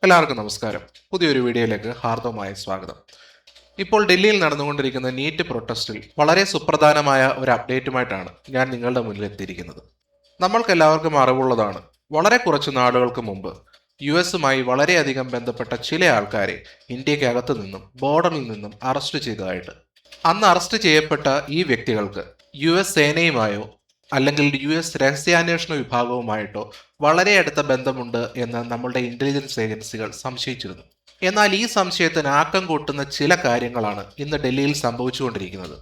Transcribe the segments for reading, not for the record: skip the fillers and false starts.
എല്ലാവർക്കും നമസ്കാരം. പുതിയൊരു വീഡിയോയിലേക്ക് ഹാർദവമായ സ്വാഗതം. ഇപ്പോൾ ഡൽഹിയിൽ നടന്നുകൊണ്ടിരിക്കുന്ന നീറ്റ് പ്രൊട്ടസ്റ്റിൽ വളരെ സുപ്രധാനമായ ഒരു അപ്ഡേറ്റുമായിട്ടാണ് ഞാൻ നിങ്ങളുടെ മുന്നിൽ എത്തിയിരിക്കുന്നത്. നമ്മൾക്ക് എല്ലാവർക്കും അറിവുള്ളതാണ്, വളരെ കുറച്ച് നാളുകൾക്ക് മുമ്പ് US-മായി വളരെയധികം ബന്ധപ്പെട്ട ചില ആൾക്കാരെ ഇന്ത്യക്കകത്ത് നിന്നും ബോർഡറിൽ നിന്നും അറസ്റ്റ് ചെയ്തതായിട്ട്. അന്ന് അറസ്റ്റ് ചെയ്യപ്പെട്ട ഈ വ്യക്തികൾക്ക് US സേനയുമായോ അല്ലെങ്കിൽ US രഹസ്യാന്വേഷണ വിഭാഗവുമായിട്ടോ വളരെ അടുത്ത ബന്ധമുണ്ട് എന്ന് നമ്മളുടെ ഇന്റലിജൻസ് ഏജൻസികൾ സംശയിച്ചിരുന്നു. എന്നാൽ ഈ സംശയത്തിന് ആക്കം കൂട്ടുന്ന ചില കാര്യങ്ങളാണ് ഇന്ന് ഡൽഹിയിൽ സംഭവിച്ചുകൊണ്ടിരിക്കുന്നത്.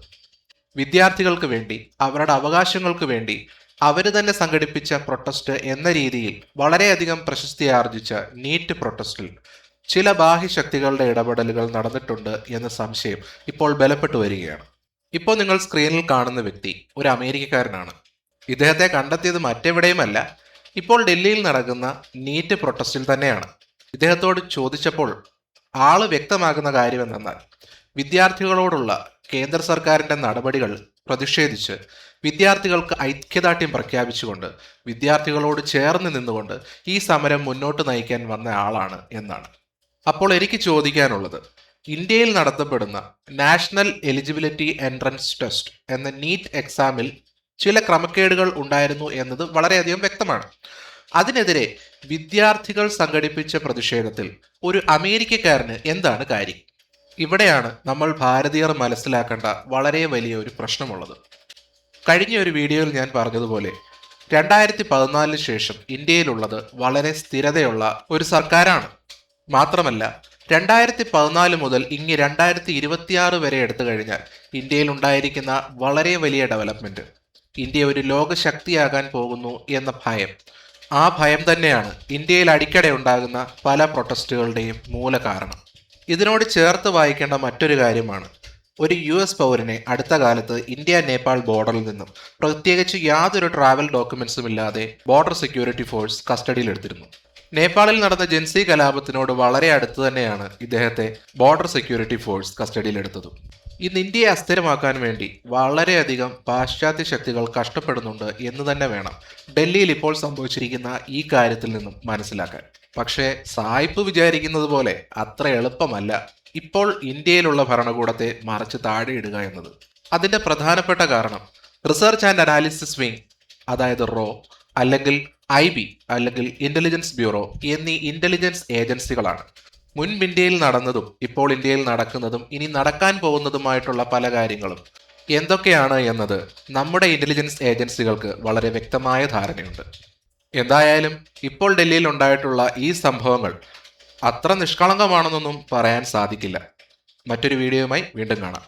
വിദ്യാർത്ഥികൾക്ക് വേണ്ടി, അവരുടെ അവകാശങ്ങൾക്ക് വേണ്ടി അവർ തന്നെ സംഘടിപ്പിച്ച പ്രൊട്ടസ്റ്റ് എന്ന രീതിയിൽ വളരെയധികം പ്രശസ്തിയാർജിച്ച നീറ്റ് പ്രൊട്ടസ്റ്റിൽ ചില ബാഹ്യശക്തികളുടെ ഇടപെടലുകൾ നടന്നിട്ടുണ്ട് എന്ന സംശയം ഇപ്പോൾ ബലപ്പെട്ടു വരികയാണ്. ഇപ്പോൾ നിങ്ങൾ സ്ക്രീനിൽ കാണുന്ന വ്യക്തി ഒരു അമേരിക്കക്കാരനാണ്. ഇദ്ദേഹത്തെ കണ്ടെത്തിയത് മറ്റെവിടെയുമല്ല, ഇപ്പോൾ ഡൽഹിയിൽ നടക്കുന്ന നീറ്റ് പ്രൊട്ടസ്റ്റിൽ തന്നെയാണ്. ഇദ്ദേഹത്തോട് ചോദിച്ചപ്പോൾ ആള് വ്യക്തമാകുന്ന കാര്യം എന്തെന്നാൽ, വിദ്യാർത്ഥികളോടുള്ള കേന്ദ്ര സർക്കാരിൻ്റെ നടപടികൾ പ്രതിഷേധിച്ച് വിദ്യാർത്ഥികൾക്ക് ഐക്യദാർഢ്യം പ്രഖ്യാപിച്ചുകൊണ്ട് വിദ്യാർത്ഥികളോട് ചേർന്ന് നിന്നുകൊണ്ട് ഈ സമരം മുന്നോട്ട് നയിക്കാൻ വന്ന ആളാണ് എന്നാണ്. അപ്പോൾ എനിക്ക് ചോദിക്കാനുള്ളത്, ഇന്ത്യയിൽ നടത്തപ്പെടുന്ന നാഷണൽ എലിജിബിലിറ്റി എൻട്രൻസ് ടെസ്റ്റ് എന്ന നീറ്റ് എക്സാമിൽ ചില ക്രമക്കേടുകൾ ഉണ്ടായിരുന്നു എന്നത് വളരെയധികം വ്യക്തമാണ്. അതിനെതിരെ വിദ്യാർത്ഥികൾ സംഘടിപ്പിച്ച പ്രതിഷേധത്തിൽ ഒരു അമേരിക്കക്കാരന് എന്താണ് കാര്യം? ഇവിടെയാണ് നമ്മൾ ഭാരതീയർ മനസ്സിലാക്കേണ്ട വളരെ വലിയൊരു പ്രശ്നമുള്ളത്. കഴിഞ്ഞ ഒരു വീഡിയോയിൽ ഞാൻ പറഞ്ഞതുപോലെ 2014 ശേഷം ഇന്ത്യയിലുള്ളത് വളരെ സ്ഥിരതയുള്ള ഒരു സർക്കാരാണ്. മാത്രമല്ല 2014 മുതൽ ഇങ്ങ് 2026 വരെ എടുത്തു കഴിഞ്ഞാൽ ഇന്ത്യയിൽ ഉണ്ടായിരിക്കുന്ന വളരെ വലിയ ഡെവലപ്മെന്റ്, ഇന്ത്യ ഒരു ലോകശക്തിയാകാൻ പോകുന്നു എന്ന ഭയം, ആ ഭയം തന്നെയാണ് ഇന്ത്യയിൽ അടിക്കടെ ഉണ്ടാകുന്ന പല പ്രൊട്ടസ്റ്റുകളുടെയും മൂല കാരണം. ഇതിനോട് ചേർത്ത് വായിക്കേണ്ട മറ്റൊരു കാര്യമാണ്, ഒരു US പൗരനെ അടുത്ത കാലത്ത് ഇന്ത്യ നേപ്പാൾ ബോർഡറിൽ നിന്നും പ്രത്യേകിച്ച് യാതൊരു ട്രാവൽ ഡോക്യുമെന്റ്സും ഇല്ലാതെ ബോർഡർ സെക്യൂരിറ്റി ഫോഴ്സ് കസ്റ്റഡിയിലെടുത്തിരുന്നു. നേപ്പാളിൽ നടന്ന ജൻസി കലാപത്തിനോട് വളരെ അടുത്ത് തന്നെയാണ് ഇദ്ദേഹത്തെ ബോർഡർ സെക്യൂരിറ്റി ഫോഴ്സ് കസ്റ്റഡിയിലെടുത്തതും. ഇന്ന് ഇന്ത്യയെ അസ്ഥിരമാക്കാൻ വേണ്ടി വളരെയധികം പാശ്ചാത്യ ശക്തികൾ കഷ്ടപ്പെടുന്നുണ്ട് എന്ന് തന്നെ വേണം ഡൽഹിയിൽ ഇപ്പോൾ സംഭവിച്ചിരിക്കുന്ന ഈ കാര്യത്തിൽ നിന്നും മനസ്സിലാക്കാൻ. പക്ഷേ സായിപ്പ് വിചാരിക്കുന്നത് പോലെ അത്ര എളുപ്പമല്ല ഇപ്പോൾ ഇന്ത്യയിലുള്ള ഭരണകൂടത്തെ മറിച്ച് താഴെയിടുക എന്നത്. അതിന്റെ പ്രധാനപ്പെട്ട കാരണം റിസർച്ച് ആൻഡ് അനാലിസിസ് വിങ്, അതായത് റോ, അല്ലെങ്കിൽ IB അല്ലെങ്കിൽ ഇന്റലിജൻസ് ബ്യൂറോ എന്നീ ഇന്റലിജൻസ് ഏജൻസികളാണ്. മുൻപ് ഇന്ത്യയിൽ നടന്നതും ഇപ്പോൾ ഇന്ത്യയിൽ നടക്കുന്നതും ഇനി നടക്കാൻ പോകുന്നതുമായിട്ടുള്ള പല കാര്യങ്ങളും എന്തൊക്കെയാണ് എന്നത് നമ്മുടെ ഇന്റലിജൻസ് ഏജൻസികൾക്ക് വളരെ വ്യക്തമായ ധാരണയുണ്ട്. എന്തായാലും ഇപ്പോൾ ഡൽഹിയിൽ ഉണ്ടായിട്ടുള്ള ഈ സംഭവങ്ങൾ അത്ര നിഷ്കളങ്കമാണെന്നൊന്നും പറയാൻ സാധിക്കില്ല. മറ്റൊരു വീഡിയോയുമായി വീണ്ടും കാണാം.